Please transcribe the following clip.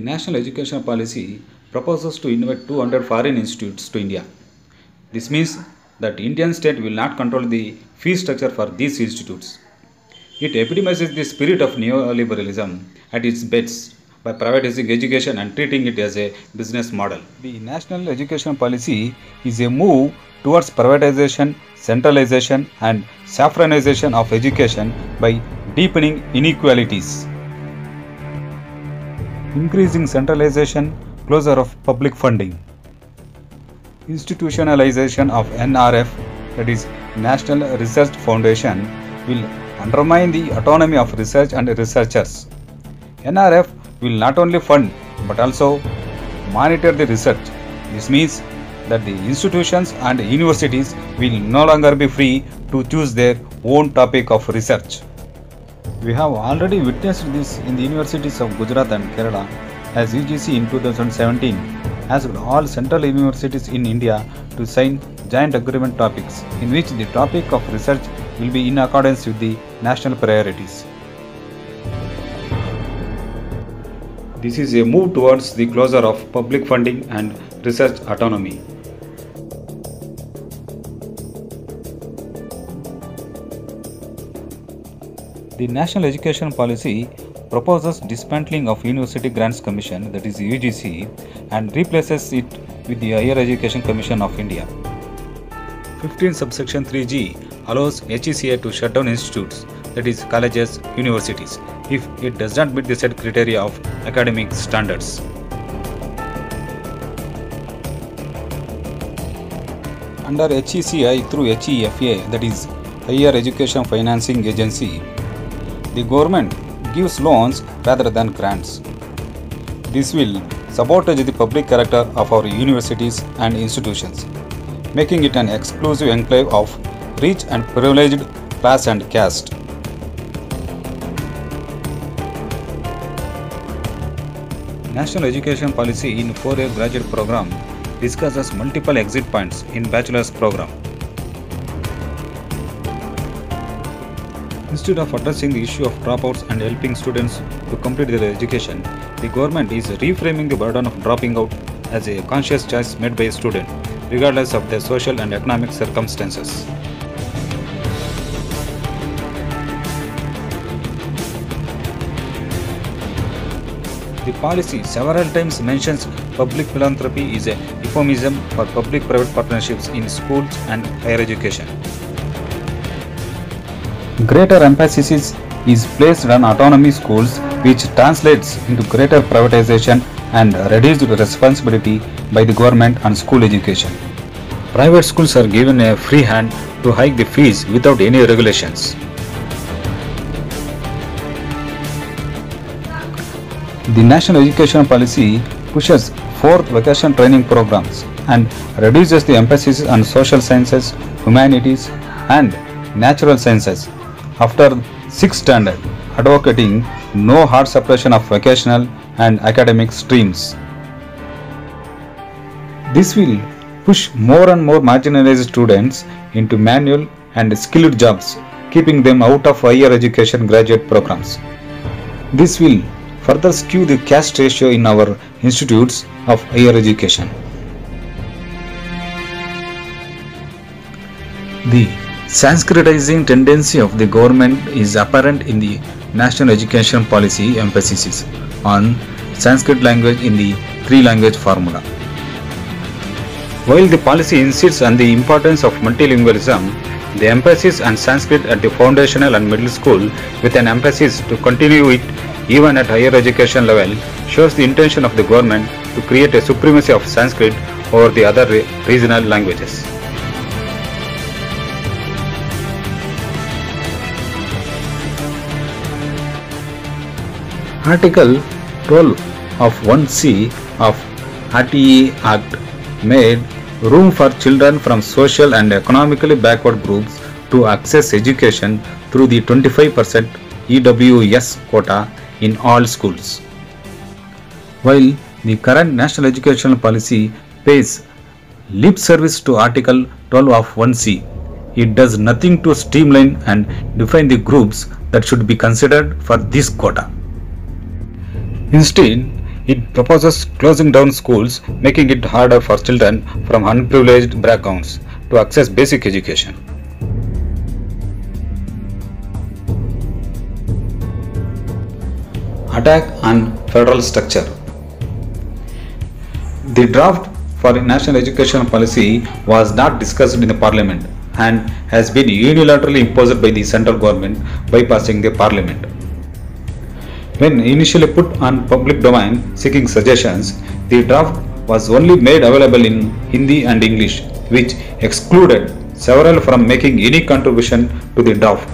National Education Policy proposes to invite 200 foreign institutes to India. This means that Indian state will not control the fee structure for these institutes. It epitomizes the spirit of neoliberalism at its best by privatizing education and treating it as a business model. The National Education Policy is a move towards privatization, centralization and saffronization of education by deepening inequalities. Increasing centralization, closure of public funding. Institutionalization of NRF, that is National Research Foundation, will undermine the autonomy of research and researchers. NRF will not only fund but also monitor the research. This means that the institutions and universities will no longer be free to choose their own topic of research. We have already witnessed this in the universities of Gujarat and Kerala, as UGC in 2017 asked all central universities in India to sign joint agreement topics in which the topic of research will be in accordance with the national priorities. This is a move towards the closure of public funding and research autonomy. The National Education Policy proposes dismantling of University Grants Commission, that is UGC, and replaces it with the Higher Education Commission of India. 15 subsection 3G allows HECI to shut down institutes, that is colleges, universities, if it does not meet the set criteria of academic standards. Under HECI through HEFA, that is Higher Education Financing Agency, the government gives loans rather than grants. This will sabotage the public character of our universities and institutions, making it an exclusive enclave of rich and privileged class and caste. National Education Policy in 4-year graduate program discusses multiple exit points in bachelor's program. Instead of addressing the issue of dropouts and helping students to complete their education, the government is reframing the burden of dropping out as a conscious choice made by a student, regardless of their social and economic circumstances. The policy several times mentions public philanthropy is a euphemism for public-private partnerships in schools and higher education. Greater emphasis is placed on autonomy schools, which translates into greater privatization and reduced responsibility by the government on school education. Private schools are given a free hand to hike the fees without any regulations. The National Education Policy pushes forth vocational training programs and reduces the emphasis on social sciences, humanities and natural sciences after 6th standard, advocating no hard separation of vocational and academic streams. This will push more and more marginalized students into manual and skilled jobs, keeping them out of higher education graduate programs. This will further skew the caste ratio in our institutes of higher education. The Sanskritizing tendency of the government is apparent in the National Education Policy emphasis on Sanskrit language in the three-language formula. While the policy insists on the importance of multilingualism, the emphasis on Sanskrit at the foundational and middle school, with an emphasis to continue it even at higher education level, shows the intention of the government to create a supremacy of Sanskrit over the other regional languages. Article 12 of 1C of RTE Act made room for children from social and economically backward groups to access education through the 25% EWS quota in all schools. While the current National Education Policy pays lip service to Article 12 of 1C, it does nothing to streamline and define the groups that should be considered for this quota. Instead, It proposes closing down schools, making it harder for children from unprivileged backgrounds to access basic education. Attack on federal structure. The draft for national education policy was not discussed in the parliament and has been unilaterally imposed by the central government bypassing the parliament. When initially put on public domain seeking suggestions, the draft was only made available in Hindi and English, which excluded several from making any contribution to the draft.